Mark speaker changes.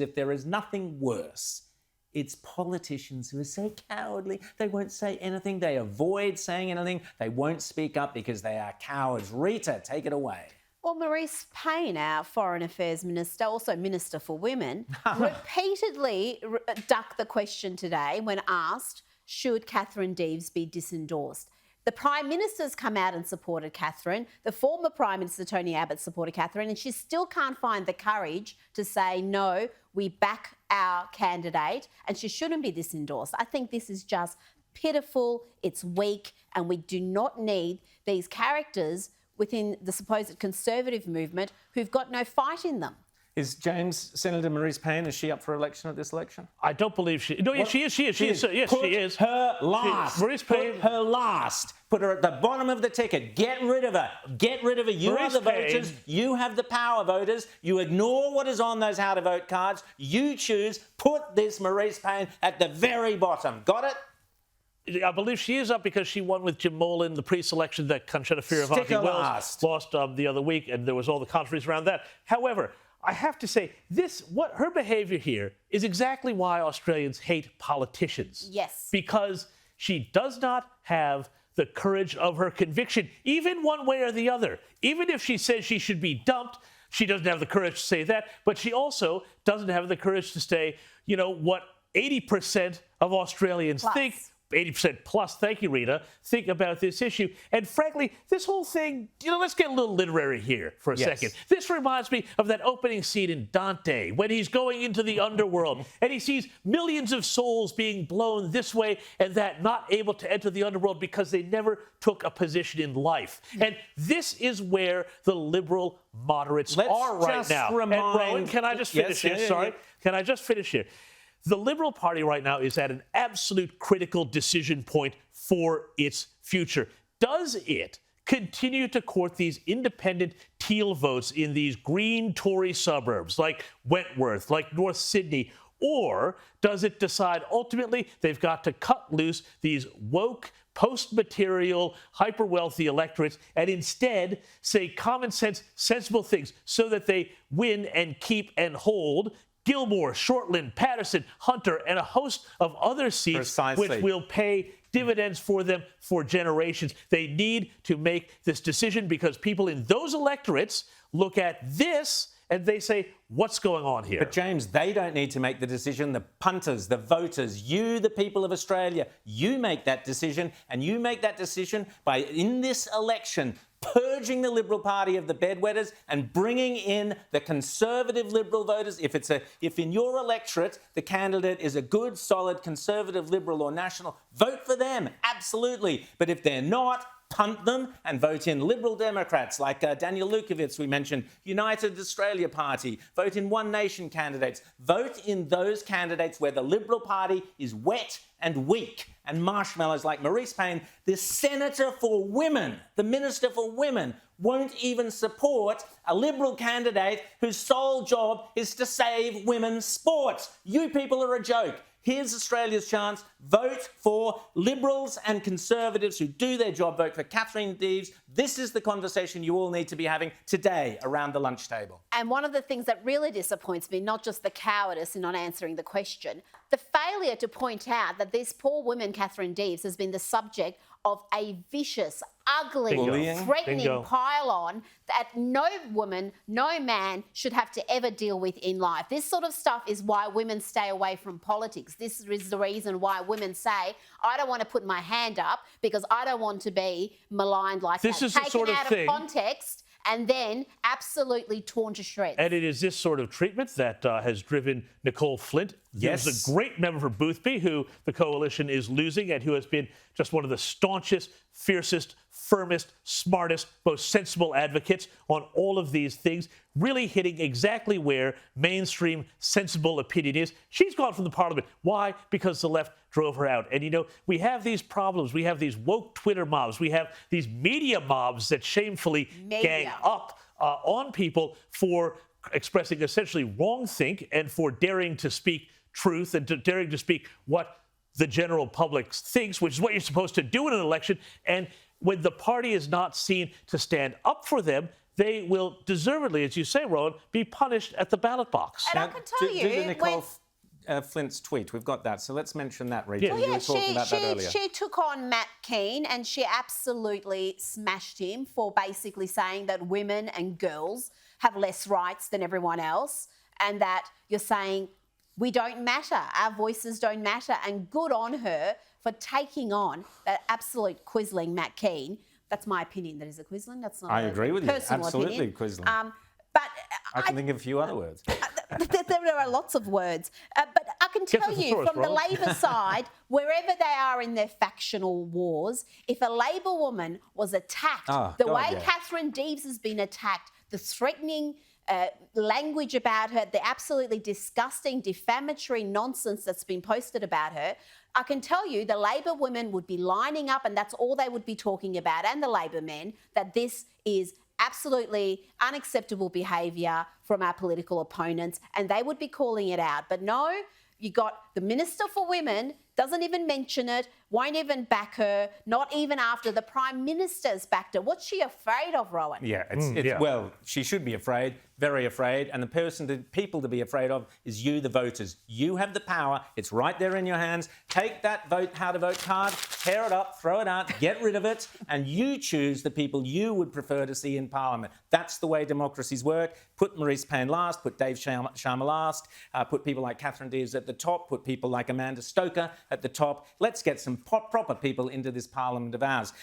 Speaker 1: If there is nothing worse, it's politicians who are so cowardly. They won't say anything. They avoid saying anything. They won't speak up because they are cowards. Rita, take it away.
Speaker 2: Well, Marise Payne, our Foreign Affairs Minister, also Minister for Women, repeatedly ducked the question today when asked, should Katherine Deves be disendorsed? The Prime Minister's come out and supported Katherine. The former Prime Minister, Tony Abbott, supported Katherine, and she still can't find the courage to say, no, we back our candidate and she shouldn't be disendorsed. I think this is just pitiful, it's weak, and we do not need these characters within the supposed Conservative movement who've got no fight in them.
Speaker 1: Is Senator Marise Payne, is she up for election at this election?
Speaker 3: I don't believe she... No, yes, she is. Yes,
Speaker 1: Put
Speaker 3: she is.
Speaker 1: her last.
Speaker 3: Marise Payne...
Speaker 1: Put her last. Put her at the bottom of the ticket. Get rid of her. Get rid of her. You are the voters. You have the power, voters. You ignore what is on those how-to-vote cards. You choose. Put this Marise Payne at the very bottom. Got it?
Speaker 3: I believe she is up because she won with Jim Molan the pre-selection that Conchetta Fierravanti Wells lost the other week, and there was all the controversy around that. However, I have to say, what her behaviour here is exactly why Australians hate politicians.
Speaker 2: Yes.
Speaker 3: Because she does not have the courage of her conviction, even one way or the other. Even if she says she should be dumped, she doesn't have the courage to say that, but she also doesn't have the courage to say, you know, what 80% of Australians think. 80% plus, thank you, Rita, think about this issue. And frankly, this whole thing, you know, let's get a little literary here for a second. This reminds me of that opening scene in Dante when he's going into the underworld and he sees millions of souls being blown this way and that, not able to enter the underworld because they never took a position in life. And this is where the liberal moderates are right now. And Rowan, can I just finish here? Sorry. Can I just finish here? The Liberal Party right now is at an absolute critical decision point for its future. Does it continue to court these independent teal votes in these green Tory suburbs like Wentworth, like North Sydney, or does it decide ultimately they've got to cut loose these woke, post-material, hyper-wealthy electorates and instead say common sense, sensible things so that they win and keep and hold Gilmore, Shortland, Patterson, Hunter, and a host of other seats which will pay dividends for them for generations. They need to make this decision because people in those electorates look at this and they say, what's going on here?
Speaker 1: But James, they don't need to make the decision. The punters, the voters, you, the people of Australia, you make that decision, and you make that decision by, in this election, purging the Liberal Party of the bedwetters and bringing in the Conservative Liberal voters. If in your electorate the candidate is a good, solid Conservative, Liberal or National, vote for them, absolutely. But if they're not, punt them and vote in Liberal Democrats like Daniel Lukowitz, we mentioned, United Australia Party, vote in One Nation candidates, vote in those candidates where the Liberal Party is wet and weak and marshmallows like Marise Payne. The Senator for Women, the Minister for Women, won't even support a Liberal candidate whose sole job is to save women's sports. You people are a joke. Here's Australia's chance. Vote for Liberals and Conservatives who do their job. Vote for Katherine Deves. This is the conversation you all need to be having today around the lunch table.
Speaker 2: And one of the things that really disappoints me, not just the cowardice in not answering the question, the failure to point out that this poor woman, Katherine Deves, has been the subject of a vicious, ugly, threatening pile-on that no woman, no man should have to ever deal with in life. This sort of stuff is why women stay away from politics. This is the reason why women say, I don't want to put my hand up because I don't want to be maligned like that.
Speaker 3: This is the sort of thing,
Speaker 2: taken out of context and then absolutely torn to shreds.
Speaker 3: And it is this sort of treatment that has driven Nicole Flint. Yes. There's a great member for Boothby who the coalition is losing and who has been just one of the staunchest, fiercest, firmest, smartest, most sensible advocates on all of these things, really hitting exactly where mainstream, sensible opinion is. She's gone from the parliament. Why? Because the left drove her out. And, you know, we have these problems. We have these woke Twitter mobs. We have these media mobs that shamefully gang up on people for expressing essentially wrong think and for daring to speak truth and daring to speak what the general public thinks, which is what you're supposed to do in an election. And when the party is not seen to stand up for them, they will deservedly, as you say, Rowan, be punished at the ballot box.
Speaker 2: And I can tell you,
Speaker 1: do the Nicole Flint's tweet. We've got that, so let's mention that, Rita.
Speaker 3: Yeah.
Speaker 1: You were talking about that earlier.
Speaker 2: She took on Matt Keane and she absolutely smashed him for basically saying that women and girls have less rights than everyone else, and that you're saying we don't matter, our voices don't matter, and good on her for taking on that absolute quisling Matt Keane. That's my opinion. That is a quisling. That's not.
Speaker 1: I agree with you.
Speaker 2: Personal
Speaker 1: Absolutely
Speaker 2: opinion.
Speaker 1: quisling.
Speaker 2: But
Speaker 1: I can think of a few other words.
Speaker 2: there are lots of words. But I can
Speaker 3: Get
Speaker 2: tell
Speaker 3: the
Speaker 2: you,
Speaker 3: thesaurus,
Speaker 2: from the
Speaker 3: Rowan.
Speaker 2: Labor side, wherever they are in their factional wars, if a Labor woman was attacked, the
Speaker 1: God,
Speaker 2: way
Speaker 1: yeah.
Speaker 2: Katherine Deves has been attacked, the threatening language about her, the absolutely disgusting, defamatory nonsense that's been posted about her, I can tell you the Labor women would be lining up and that's all they would be talking about, and the Labor men, that this is absolutely unacceptable behaviour from our political opponents, and they would be calling it out. But no, you got the Minister for Women, doesn't even mention it, won't even back her, not even after the Prime Minister's backed her. What's she afraid of, Rowan?
Speaker 1: Yeah,
Speaker 3: yeah.
Speaker 1: Well, she should be afraid, very afraid, and the people to be afraid of is you, the voters. You have the power. It's right there in your hands. Take that how to vote card, tear it up, throw it out, get rid of it, and you choose the people you would prefer to see in Parliament. That's the way democracies work. Put Marise Payne last, put Dave Sharma last, put people like Katherine Deves at the top, put people like Amanda Stoker at the top. Let's get some proper people into this Parliament of ours.